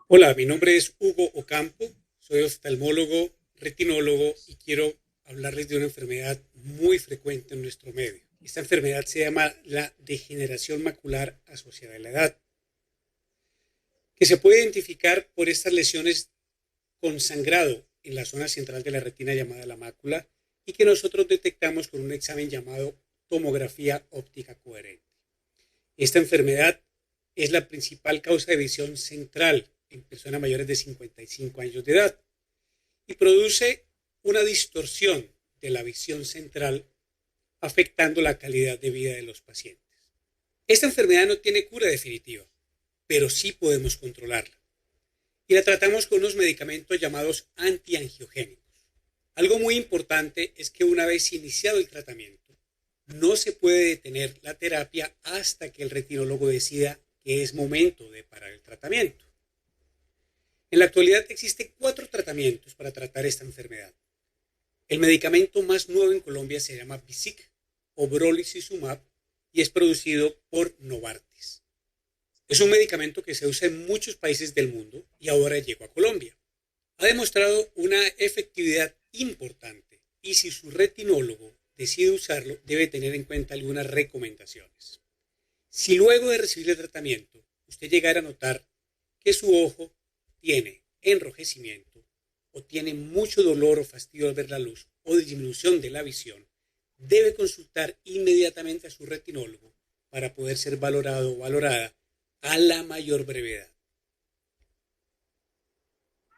Hola, mi nombre es Hugo Ocampo, soy oftalmólogo, retinólogo y quiero hablarles de una enfermedad muy frecuente en nuestro medio. Esta enfermedad se llama la degeneración macular asociada a la edad, que se puede identificar por estas lesiones con sangrado en la zona central de la retina llamada la mácula y que nosotros detectamos con un examen llamado tomografía óptica coherente. Esta enfermedad es la principal causa de visión central en personas mayores de 55 años de edad y produce una distorsión de la visión central afectando la calidad de vida de los pacientes. Esta enfermedad no tiene cura definitiva, pero sí podemos controlarla y la tratamos con unos medicamentos llamados antiangiogénicos. Algo muy importante es que una vez iniciado el tratamiento, no se puede detener la terapia hasta que el retinólogo decida que es momento de parar el tratamiento. En la actualidad existen 4 tratamientos para tratar esta enfermedad. El medicamento más nuevo en Colombia se llama Visic o brolucizumab y es producido por Novartis. Es un medicamento que se usa en muchos países del mundo y ahora llegó a Colombia. Ha demostrado una efectividad importante y si su retinólogo decide usarlo, debe tener en cuenta algunas recomendaciones. Si luego de recibir el tratamiento, usted llegara a notar que su ojo tiene enrojecimiento o tiene mucho dolor o fastidio al ver la luz o disminución de la visión, debe consultar inmediatamente a su retinólogo para poder ser valorado o valorada a la mayor brevedad.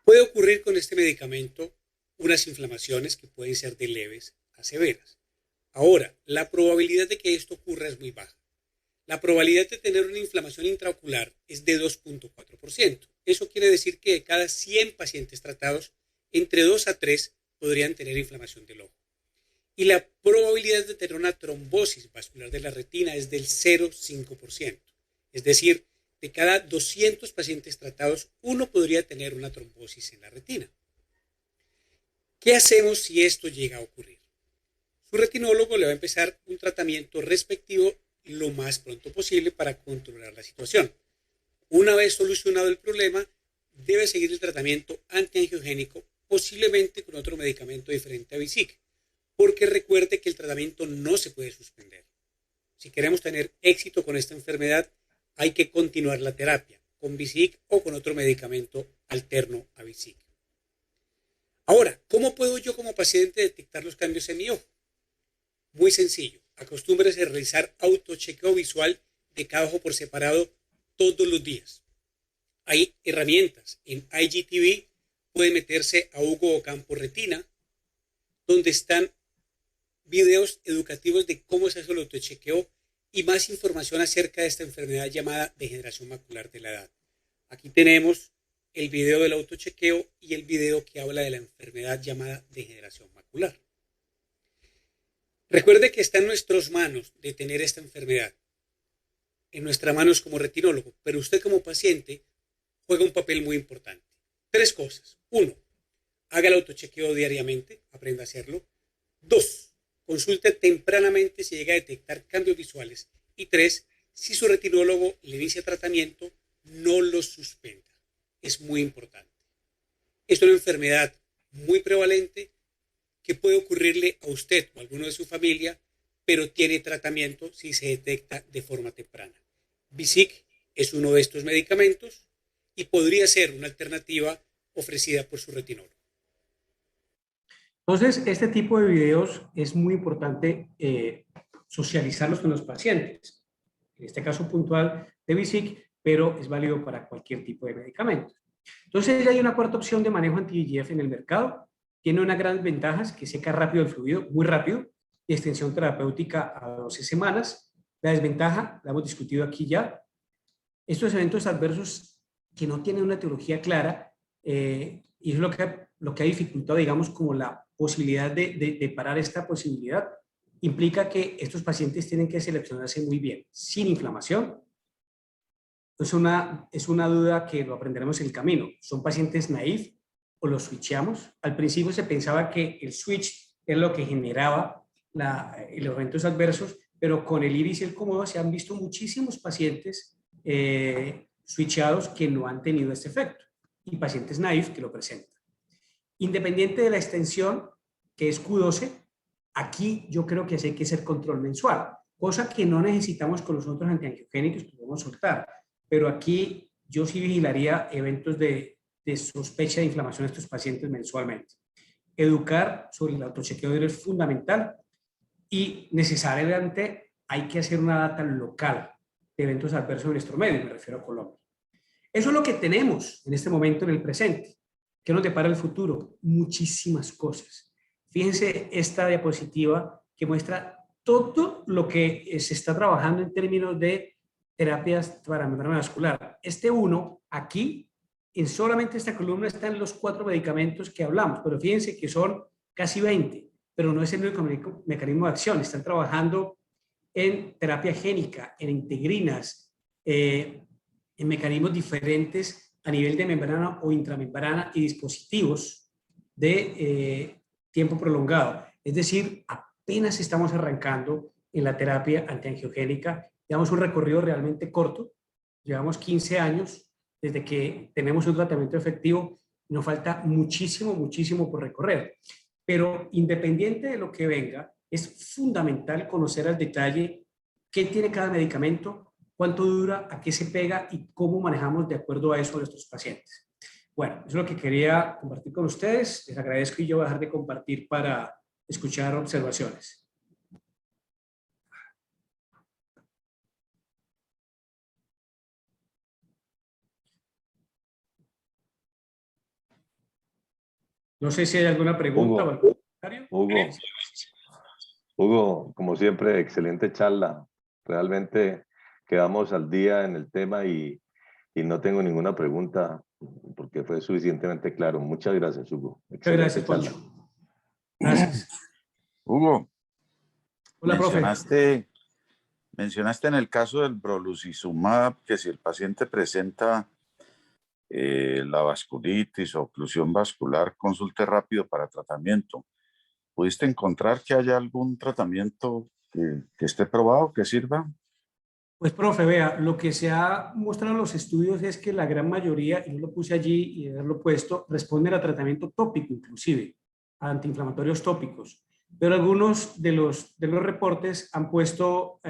Puede ocurrir con este medicamento unas inflamaciones que pueden ser de leves a severas. Ahora, la probabilidad de que esto ocurra es muy baja. La probabilidad de tener una inflamación intraocular es de 2.4%. Eso quiere decir que de cada 100 pacientes tratados, entre 2 a 3 podrían tener inflamación del ojo. Y la probabilidad de tener una trombosis vascular de la retina es del 0,5%. Es decir, de cada 200 pacientes tratados, uno podría tener una trombosis en la retina. ¿Qué hacemos si esto llega a ocurrir? Su retinólogo le va a empezar un tratamiento respectivo lo más pronto posible para controlar la situación. Una vez solucionado el problema, debe seguir el tratamiento antiangiogénico, posiblemente con otro medicamento diferente a Visic, porque recuerde que el tratamiento no se puede suspender. Si queremos tener éxito con esta enfermedad, hay que continuar la terapia con Visic o con otro medicamento alterno a Visic. Ahora, ¿cómo puedo yo como paciente detectar los cambios en mi ojo? Muy sencillo. Acostúmbrese a realizar autochequeo visual de cada ojo por separado todos los días. Hay herramientas. En IGTV puede meterse a Hugo Ocampo Retina, donde están videos educativos de cómo se hace el autochequeo y más información acerca de esta enfermedad llamada degeneración macular de la edad. Aquí tenemos el video del autochequeo y el video que habla de la enfermedad llamada degeneración macular. Recuerde que está en nuestras manos detener esta enfermedad, en nuestras manos como retinólogo, pero usted como paciente juega un papel muy importante. 3 cosas. 1, haga el autochequeo diariamente, aprenda a hacerlo. 2, consulte tempranamente si llega a detectar cambios visuales. Y 3, si su retinólogo le inicia tratamiento, no lo suspenda. Es muy importante. Es una enfermedad muy prevalente que puede ocurrirle a usted o a alguno de su familia, pero tiene tratamiento si se detecta de forma temprana. BISIC es uno de estos medicamentos y podría ser una alternativa ofrecida por su retinólogo. Entonces, este tipo de videos es muy importante socializarlos con los pacientes. En este caso puntual de BISIC, pero es válido para cualquier tipo de medicamento. Entonces, ya hay una cuarta opción de manejo anti-VEGF en el mercado. Tiene unas grandes ventajas, que seca rápido el fluido, muy rápido, y extensión terapéutica a 12 semanas. La desventaja, la hemos discutido aquí ya, estos eventos adversos que no tienen una etiología clara, y es lo que ha dificultado, digamos, como la posibilidad de parar esta posibilidad, implica que estos pacientes tienen que seleccionarse muy bien, sin inflamación. Es una duda que lo aprenderemos en el camino. ¿Son pacientes naïf o los switchamos? Al principio se pensaba que el switch es lo que generaba los eventos adversos, pero con el IRIS y el cómodo se han visto muchísimos pacientes switchados que no han tenido este efecto y pacientes naïf que lo presentan. Independiente de la extensión, que es Q12, aquí yo creo que sí hay que hacer control mensual, cosa que no necesitamos con los otros antiangiogénicos que podemos soltar, pero aquí yo sí vigilaría eventos de sospecha de inflamación de estos pacientes mensualmente. Educar sobre el autochequeo es fundamental y necesariamente hay que hacer una data local de eventos adversos en nuestro medio, me refiero a Colombia. Eso es lo que tenemos en este momento en el presente. ¿Qué nos depara el futuro? Muchísimas cosas. Fíjense esta diapositiva que muestra todo lo que se está trabajando en términos de terapias para membrana vascular. Este uno, aquí, en solamente esta columna están los 4 medicamentos que hablamos, pero fíjense que son casi 20, pero no es el único mecanismo de acción. Están trabajando en terapia génica, en integrinas, en mecanismos diferentes a nivel de membrana o intramembrana y dispositivos de tiempo prolongado. Es decir, apenas estamos arrancando en la terapia antiangiogénica. Llevamos un recorrido realmente corto, llevamos 15 años desde que tenemos un tratamiento efectivo, nos falta muchísimo, muchísimo por recorrer. Pero independiente de lo que venga, es fundamental conocer al detalle qué tiene cada medicamento, cuánto dura, a qué se pega y cómo manejamos de acuerdo a eso a nuestros pacientes. Bueno, eso es lo que quería compartir con ustedes. Les agradezco y yo voy a dejar de compartir para escuchar observaciones. No sé si hay alguna pregunta o algún comentario. Hugo, como siempre, excelente charla. Realmente quedamos al día en el tema y no tengo ninguna pregunta porque fue suficientemente claro. Muchas gracias, Hugo. Muchas gracias, Poncho. Gracias. Hugo, hola, mencionaste en el caso del brolucizumab que si el paciente presenta la vasculitis o oclusión vascular, consulte rápido para tratamiento. ¿Pudiste encontrar que haya algún tratamiento que esté probado, que sirva? Pues, profe, vea, lo que se ha mostrado en los estudios es que la gran mayoría, y yo lo puse allí y haberlo puesto, responden a tratamiento tópico, inclusive, a antiinflamatorios tópicos. Pero algunos de los reportes han puesto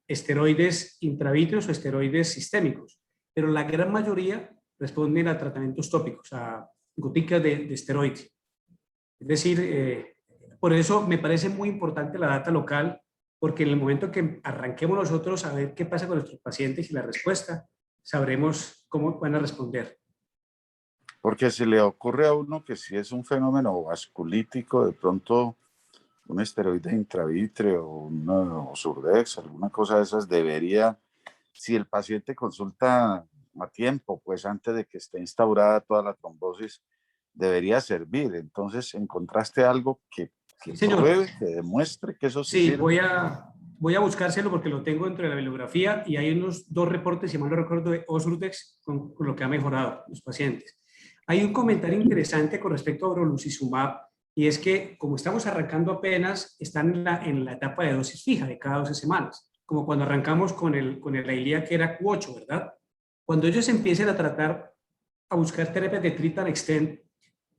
esteroides intravítreos o esteroides sistémicos, pero la gran mayoría responden a tratamientos tópicos, a goticas de esteroides. Es decir, por eso me parece muy importante la data local, porque en el momento que arranquemos nosotros a ver qué pasa con nuestros pacientes y la respuesta, sabremos cómo van a responder. Porque se le ocurre a uno que si es un fenómeno vasculítico, de pronto un esteroide intravítreo o Surdex, alguna cosa de esas debería, si el paciente consulta a tiempo, pues antes de que esté instaurada toda la trombosis, debería servir. Entonces, ¿encontraste algo que pruebe, que demuestre que eso sí sirve? Voy a buscárselo porque lo tengo dentro de la bibliografía y hay unos 2 reportes, si mal no recuerdo, de Osurdex con lo que ha mejorado los pacientes. Hay un comentario interesante con respecto a brolucizumab y es que como estamos arrancando apenas, están en la etapa de dosis fija de cada 12 semanas, como cuando arrancamos con el Eylea que era Q8, ¿verdad? Cuando ellos empiecen a tratar, a buscar terapias de treat and extend,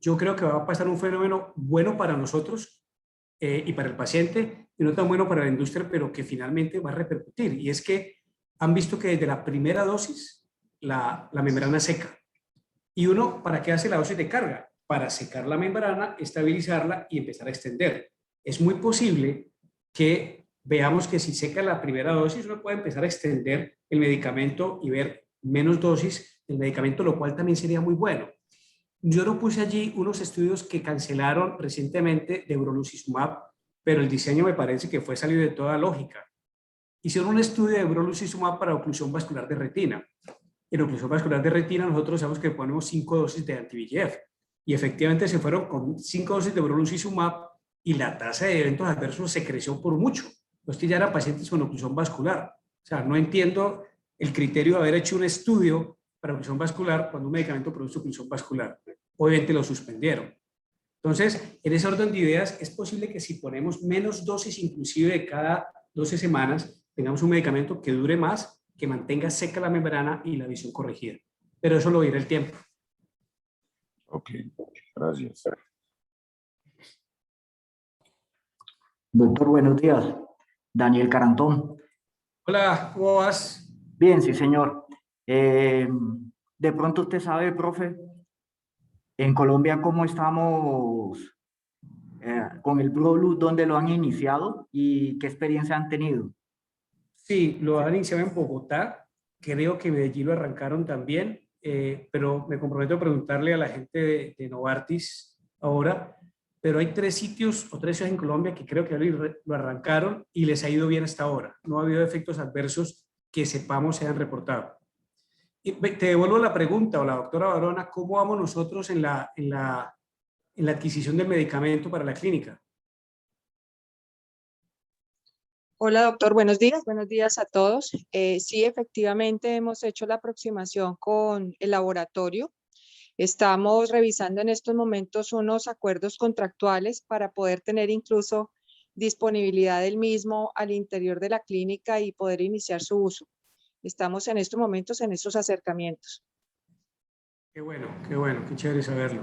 yo creo que va a pasar un fenómeno bueno para nosotros y para el paciente, y no tan bueno para la industria, pero que finalmente va a repercutir. Y es que han visto que desde la primera dosis la membrana seca. ¿Y uno para qué hace la dosis de carga? Para secar la membrana, estabilizarla y empezar a extender. Es muy posible que veamos que si seca la primera dosis, uno puede empezar a extender el medicamento y ver menos dosis del medicamento, lo cual también sería muy bueno. Yo no puse allí unos estudios que cancelaron recientemente de brolucizumab, pero el diseño me parece que fue salido de toda lógica. Hicieron un estudio de brolucizumab para oclusión vascular de retina. En oclusión vascular de retina nosotros sabemos que ponemos 5 dosis de anti-VEGF y efectivamente se fueron con 5 dosis de brolucizumab y la tasa de eventos adversos se creció por mucho. Los que ya eran pacientes con oclusión vascular. O sea, no entiendo el criterio de haber hecho un estudio para oclusión vascular cuando un medicamento produce oclusión vascular. Obviamente lo suspendieron. Entonces, en ese orden de ideas, es posible que si ponemos menos dosis inclusive de cada 12 semanas, tengamos un medicamento que dure más, que mantenga seca la membrana y la visión corregida. Pero eso lo dirá el tiempo. Ok, gracias. Doctor, buenos días. Daniel Carantón. Hola, ¿cómo vas? Bien, sí, señor. De pronto usted sabe, profe, en Colombia cómo estamos con el Brolu, dónde lo han iniciado y qué experiencia han tenido. Sí, lo han iniciado en Bogotá. Creo que Medellín lo arrancaron también, pero me comprometo a preguntarle a la gente de Novartis ahora. Pero hay 3 sitios o 3 ciudades en Colombia que creo que lo arrancaron y les ha ido bien hasta ahora. No ha habido efectos adversos que sepamos se han reportado. Y te devuelvo la pregunta, o la doctora Barona, ¿cómo vamos nosotros en la adquisición del medicamento para la clínica? Hola, doctor. Buenos días a todos. Sí, efectivamente hemos hecho la aproximación con el laboratorio. Estamos revisando en estos momentos unos acuerdos contractuales para poder tener incluso disponibilidad del mismo al interior de la clínica y poder iniciar su uso. Estamos en estos momentos en estos acercamientos. Qué bueno, qué chévere saberlo.